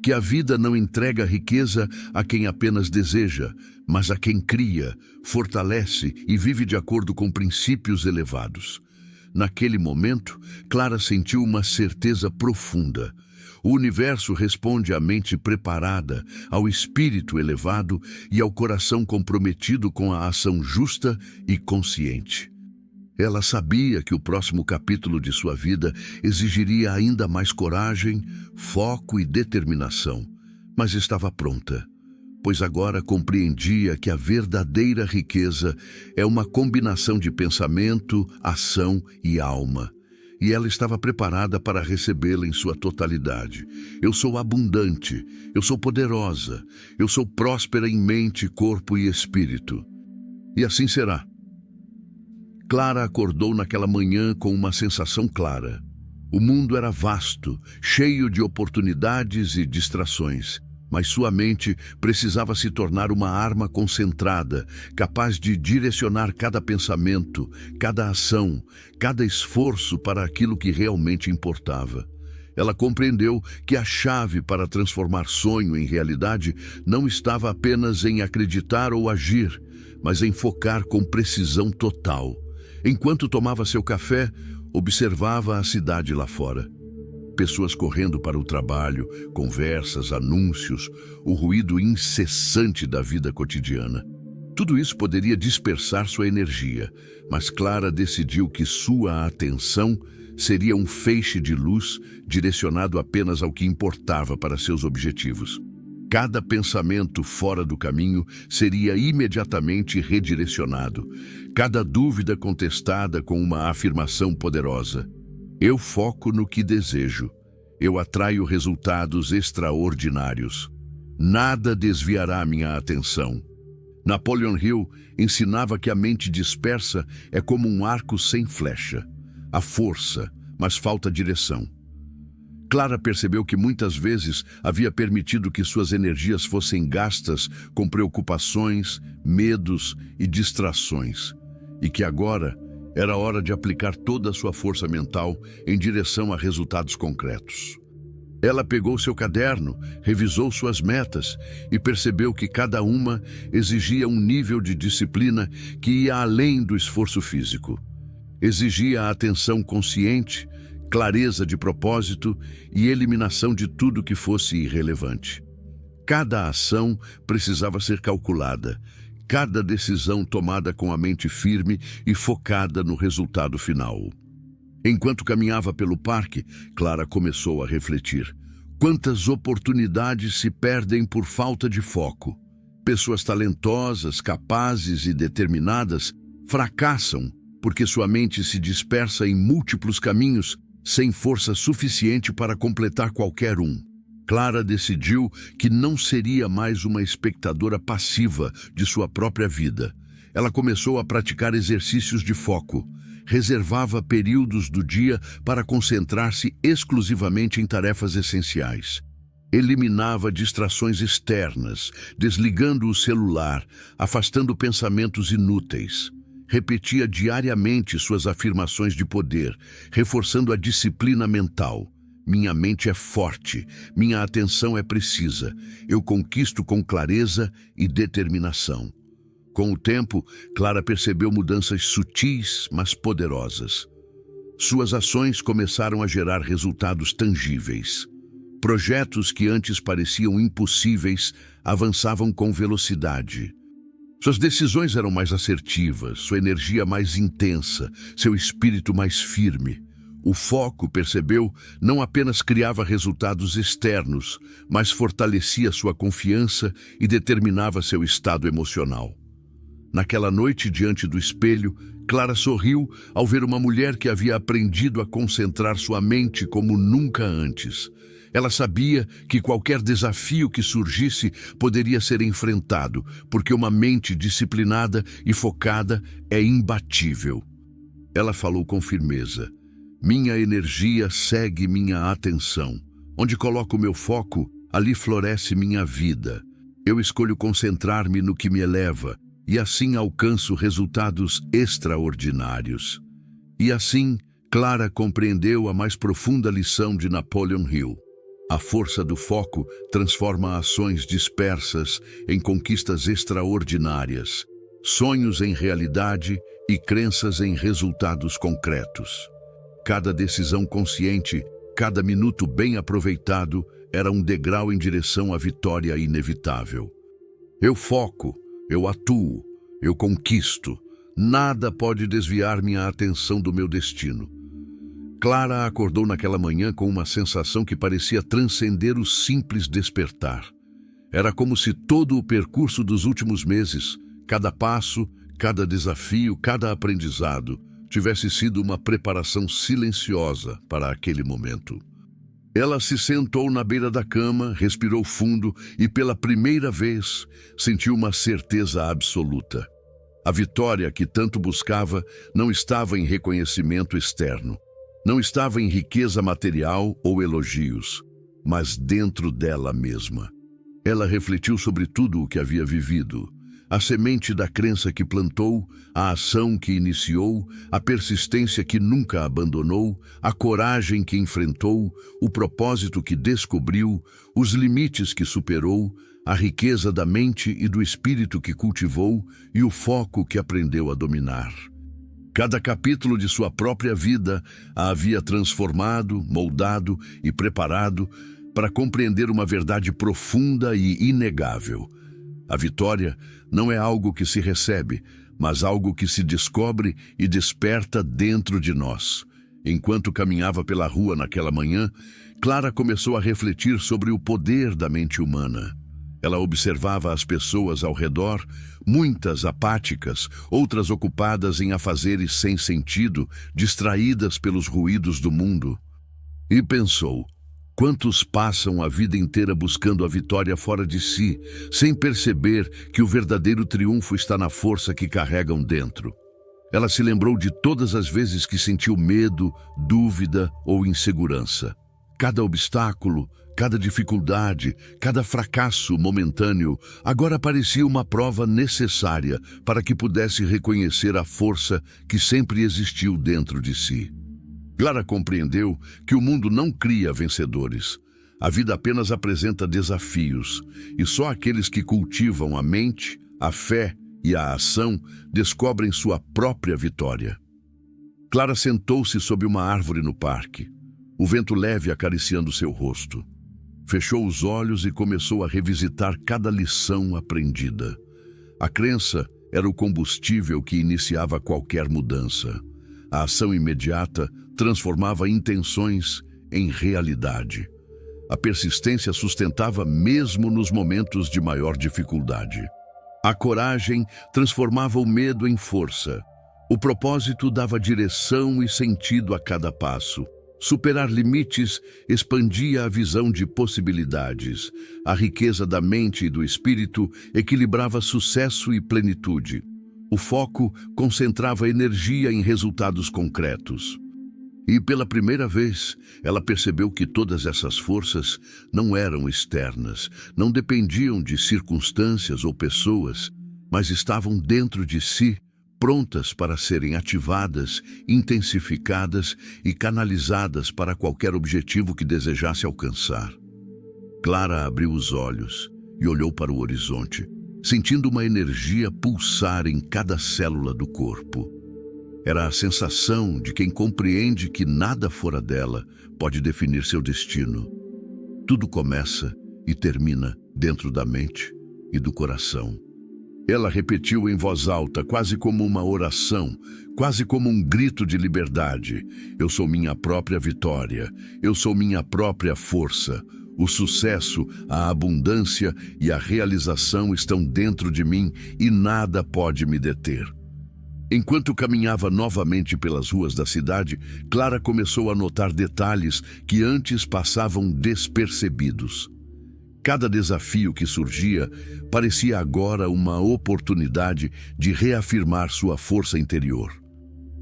que a vida não entrega riqueza a quem apenas deseja, mas a quem cria, fortalece e vive de acordo com princípios elevados. Naquele momento, Clara sentiu uma certeza profunda. O universo responde à mente preparada, ao espírito elevado e ao coração comprometido com a ação justa e consciente. Ela sabia que o próximo capítulo de sua vida exigiria ainda mais coragem, foco e determinação, mas estava pronta, pois agora compreendia que a verdadeira riqueza é uma combinação de pensamento, ação e alma, e ela estava preparada para recebê-la em sua totalidade. Eu sou abundante, eu sou poderosa, eu sou próspera em mente, corpo e espírito. E assim será. Clara acordou naquela manhã com uma sensação clara. O mundo era vasto, cheio de oportunidades e distrações, mas sua mente precisava se tornar uma arma concentrada, capaz de direcionar cada pensamento, cada ação, cada esforço para aquilo que realmente importava. Ela compreendeu que a chave para transformar sonho em realidade não estava apenas em acreditar ou agir, mas em focar com precisão total. Enquanto tomava seu café, observava a cidade lá fora. Pessoas correndo para o trabalho, conversas, anúncios, o ruído incessante da vida cotidiana. Tudo isso poderia dispersar sua energia, mas Clara decidiu que sua atenção seria um feixe de luz direcionado apenas ao que importava para seus objetivos. Cada pensamento fora do caminho seria imediatamente redirecionado, cada dúvida contestada com uma afirmação poderosa. Eu foco no que desejo. Eu atraio resultados extraordinários. Nada desviará minha atenção. Napoleon Hill ensinava que a mente dispersa é como um arco sem flecha. Há força, mas falta direção. Clara percebeu que muitas vezes havia permitido que suas energias fossem gastas com preocupações, medos e distrações, e que agora era hora de aplicar toda a sua força mental em direção a resultados concretos. Ela pegou seu caderno, revisou suas metas e percebeu que cada uma exigia um nível de disciplina que ia além do esforço físico. Exigia atenção consciente, clareza de propósito e eliminação de tudo que fosse irrelevante. Cada ação precisava ser calculada, cada decisão tomada com a mente firme e focada no resultado final. Enquanto caminhava pelo parque, Clara começou a refletir. Quantas oportunidades se perdem por falta de foco? Pessoas talentosas, capazes e determinadas fracassam porque sua mente se dispersa em múltiplos caminhos sem força suficiente para completar qualquer um. Clara decidiu que não seria mais uma espectadora passiva de sua própria vida. Ela começou a praticar exercícios de foco. Reservava períodos do dia para concentrar-se exclusivamente em tarefas essenciais. Eliminava distrações externas, desligando o celular, afastando pensamentos inúteis. Repetia diariamente suas afirmações de poder, reforçando a disciplina mental. Minha mente é forte, minha atenção é precisa, eu conquisto com clareza e determinação. Com o tempo, Clara percebeu mudanças sutis, mas poderosas. Suas ações começaram a gerar resultados tangíveis. Projetos que antes pareciam impossíveis avançavam com velocidade. Suas decisões eram mais assertivas, sua energia mais intensa, seu espírito mais firme. O foco, percebeu, não apenas criava resultados externos, mas fortalecia sua confiança e determinava seu estado emocional. Naquela noite, diante do espelho, Clara sorriu ao ver uma mulher que havia aprendido a concentrar sua mente como nunca antes. Ela sabia que qualquer desafio que surgisse poderia ser enfrentado, porque uma mente disciplinada e focada é imbatível. Ela falou com firmeza: "Minha energia segue minha atenção. Onde coloco meu foco, ali floresce minha vida. Eu escolho concentrar-me no que me eleva, e assim alcanço resultados extraordinários." E assim, Clara compreendeu a mais profunda lição de Napoleon Hill. A força do foco transforma ações dispersas em conquistas extraordinárias, sonhos em realidade e crenças em resultados concretos. Cada decisão consciente, cada minuto bem aproveitado, era um degrau em direção à vitória inevitável. Eu foco, eu atuo, eu conquisto. Nada pode desviar minha atenção do meu destino. Clara acordou naquela manhã com uma sensação que parecia transcender o simples despertar. Era como se todo o percurso dos últimos meses, cada passo, cada desafio, cada aprendizado, tivesse sido uma preparação silenciosa para aquele momento. Ela se sentou na beira da cama, respirou fundo e, pela primeira vez, sentiu uma certeza absoluta. A vitória que tanto buscava não estava em reconhecimento externo. Não estava em riqueza material ou elogios, mas dentro dela mesma. Ela refletiu sobre tudo o que havia vivido. A semente da crença que plantou, a ação que iniciou, a persistência que nunca abandonou, a coragem que enfrentou, o propósito que descobriu, os limites que superou, a riqueza da mente e do espírito que cultivou e o foco que aprendeu a dominar. Cada capítulo de sua própria vida a havia transformado, moldado e preparado para compreender uma verdade profunda e inegável. A vitória não é algo que se recebe, mas algo que se descobre e desperta dentro de nós. Enquanto caminhava pela rua naquela manhã, Clara começou a refletir sobre o poder da mente humana. Ela observava as pessoas ao redor, muitas apáticas, outras ocupadas em afazeres sem sentido, distraídas pelos ruídos do mundo. E pensou: quantos passam a vida inteira buscando a vitória fora de si, sem perceber que o verdadeiro triunfo está na força que carregam dentro? Ela se lembrou de todas as vezes que sentiu medo, dúvida ou insegurança. Cada obstáculo, cada dificuldade, cada fracasso momentâneo agora parecia uma prova necessária para que pudesse reconhecer a força que sempre existiu dentro de si. Clara compreendeu que o mundo não cria vencedores. A vida apenas apresenta desafios, e só aqueles que cultivam a mente, a fé e a ação descobrem sua própria vitória. Clara sentou-se sob uma árvore no parque, o vento leve acariciando seu rosto. Fechou os olhos e começou a revisitar cada lição aprendida. A crença era o combustível que iniciava qualquer mudança. A ação imediata transformava intenções em realidade. A persistência sustentava mesmo nos momentos de maior dificuldade. A coragem transformava o medo em força. O propósito dava direção e sentido a cada passo. Superar limites expandia a visão de possibilidades. A riqueza da mente e do espírito equilibrava sucesso e plenitude. O foco concentrava energia em resultados concretos. E pela primeira vez, ela percebeu que todas essas forças não eram externas, não dependiam de circunstâncias ou pessoas, mas estavam dentro de si, prontas para serem ativadas, intensificadas e canalizadas para qualquer objetivo que desejasse alcançar. Clara abriu os olhos e olhou para o horizonte, sentindo uma energia pulsar em cada célula do corpo. Era a sensação de quem compreende que nada fora dela pode definir seu destino. Tudo começa e termina dentro da mente e do coração. Ela repetiu em voz alta, quase como uma oração, quase como um grito de liberdade. Eu sou minha própria vitória. Eu sou minha própria força. O sucesso, a abundância e a realização estão dentro de mim e nada pode me deter. Enquanto caminhava novamente pelas ruas da cidade, Clara começou a notar detalhes que antes passavam despercebidos. Cada desafio que surgia parecia agora uma oportunidade de reafirmar sua força interior.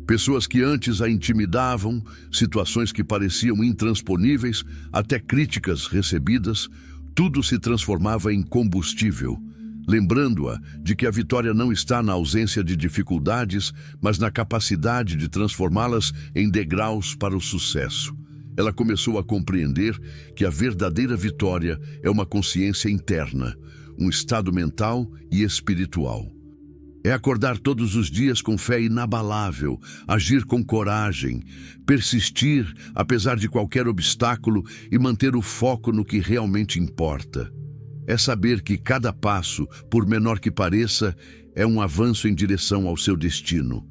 Pessoas que antes a intimidavam, situações que pareciam intransponíveis, até críticas recebidas, tudo se transformava em combustível, lembrando-a de que a vitória não está na ausência de dificuldades, mas na capacidade de transformá-las em degraus para o sucesso. Ela começou a compreender que a verdadeira vitória é uma consciência interna, um estado mental e espiritual. É acordar todos os dias com fé inabalável, agir com coragem, persistir apesar de qualquer obstáculo e manter o foco no que realmente importa. É saber que cada passo, por menor que pareça, é um avanço em direção ao seu destino.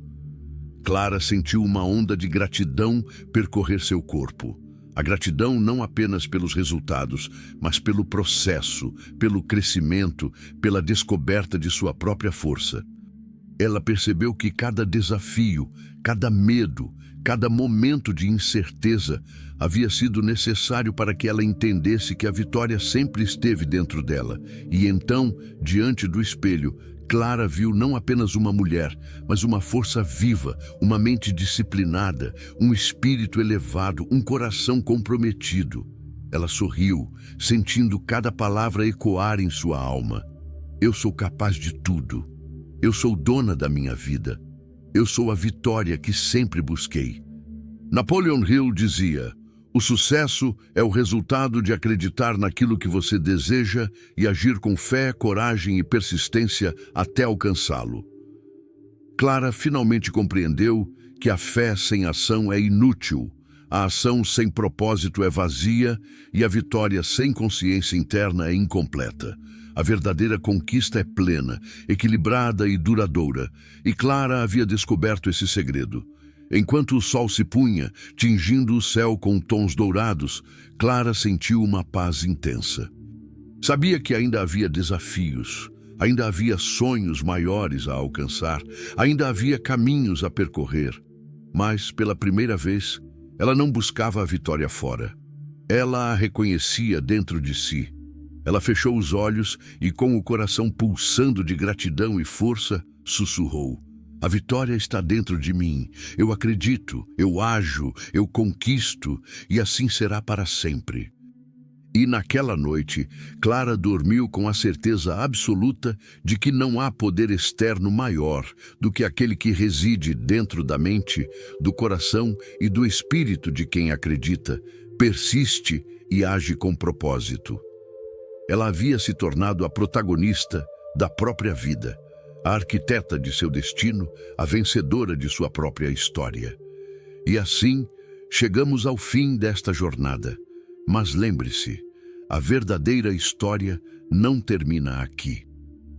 Clara sentiu uma onda de gratidão percorrer seu corpo. A gratidão não apenas pelos resultados, mas pelo processo, pelo crescimento, pela descoberta de sua própria força. Ela percebeu que cada desafio, cada medo, cada momento de incerteza havia sido necessário para que ela entendesse que a vitória sempre esteve dentro dela. E então, diante do espelho, Clara viu não apenas uma mulher, mas uma força viva, uma mente disciplinada, um espírito elevado, um coração comprometido. Ela sorriu, sentindo cada palavra ecoar em sua alma. Eu sou capaz de tudo. Eu sou dona da minha vida. Eu sou a vitória que sempre busquei. Napoleon Hill dizia: o sucesso é o resultado de acreditar naquilo que você deseja e agir com fé, coragem e persistência até alcançá-lo. Clara finalmente compreendeu que a fé sem ação é inútil, a ação sem propósito é vazia e a vitória sem consciência interna é incompleta. A verdadeira conquista é plena, equilibrada e duradoura, e Clara havia descoberto esse segredo. Enquanto o sol se punha, tingindo o céu com tons dourados, Clara sentiu uma paz intensa. Sabia que ainda havia desafios, ainda havia sonhos maiores a alcançar, ainda havia caminhos a percorrer. Mas, pela primeira vez, ela não buscava a vitória fora. Ela a reconhecia dentro de si. Ela fechou os olhos e, com o coração pulsando de gratidão e força, sussurrou: a vitória está dentro de mim. Eu acredito, eu ajo, eu conquisto, e assim será para sempre. E naquela noite, Clara dormiu com a certeza absoluta de que não há poder externo maior do que aquele que reside dentro da mente, do coração e do espírito de quem acredita, persiste e age com propósito. Ela havia se tornado a protagonista da própria vida, a arquiteta de seu destino, a vencedora de sua própria história. E assim, chegamos ao fim desta jornada. Mas lembre-se, a verdadeira história não termina aqui.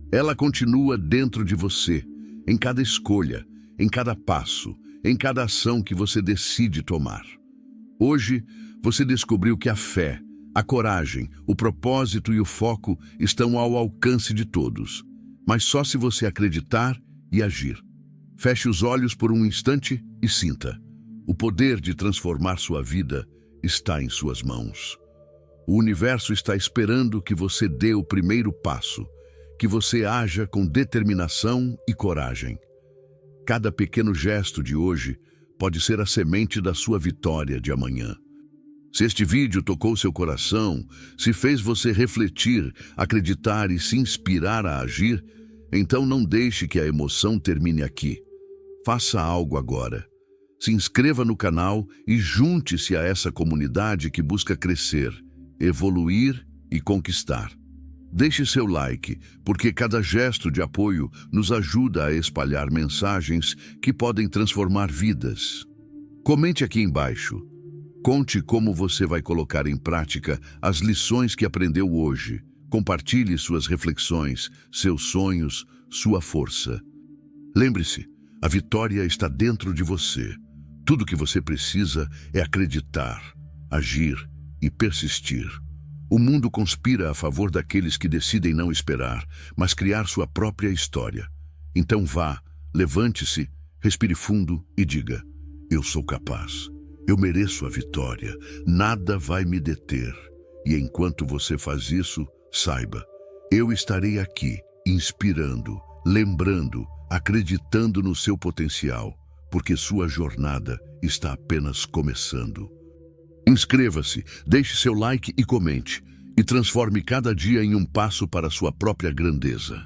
Ela continua dentro de você, em cada escolha, em cada passo, em cada ação que você decide tomar. Hoje, você descobriu que a fé, a coragem, o propósito e o foco estão ao alcance de todos, mas só se você acreditar e agir. Feche os olhos por um instante e sinta. O poder de transformar sua vida está em suas mãos. O universo está esperando que você dê o primeiro passo, que você haja com determinação e coragem. Cada pequeno gesto de hoje pode ser a semente da sua vitória de amanhã. Se este vídeo tocou seu coração, se fez você refletir, acreditar e se inspirar a agir, então não deixe que a emoção termine aqui. Faça algo agora. Se inscreva no canal e junte-se a essa comunidade que busca crescer, evoluir e conquistar. Deixe seu like, porque cada gesto de apoio nos ajuda a espalhar mensagens que podem transformar vidas. Comente aqui embaixo. Conte como você vai colocar em prática as lições que aprendeu hoje. Compartilhe suas reflexões, seus sonhos, sua força. Lembre-se, a vitória está dentro de você. Tudo que você precisa é acreditar, agir e persistir. O mundo conspira a favor daqueles que decidem não esperar, mas criar sua própria história. Então vá, levante-se, respire fundo e diga: eu sou capaz. Eu mereço a vitória. Nada vai me deter. E enquanto você faz isso, saiba, eu estarei aqui, inspirando, lembrando, acreditando no seu potencial, porque sua jornada está apenas começando. Inscreva-se, deixe seu like e comente, e transforme cada dia em um passo para a sua própria grandeza.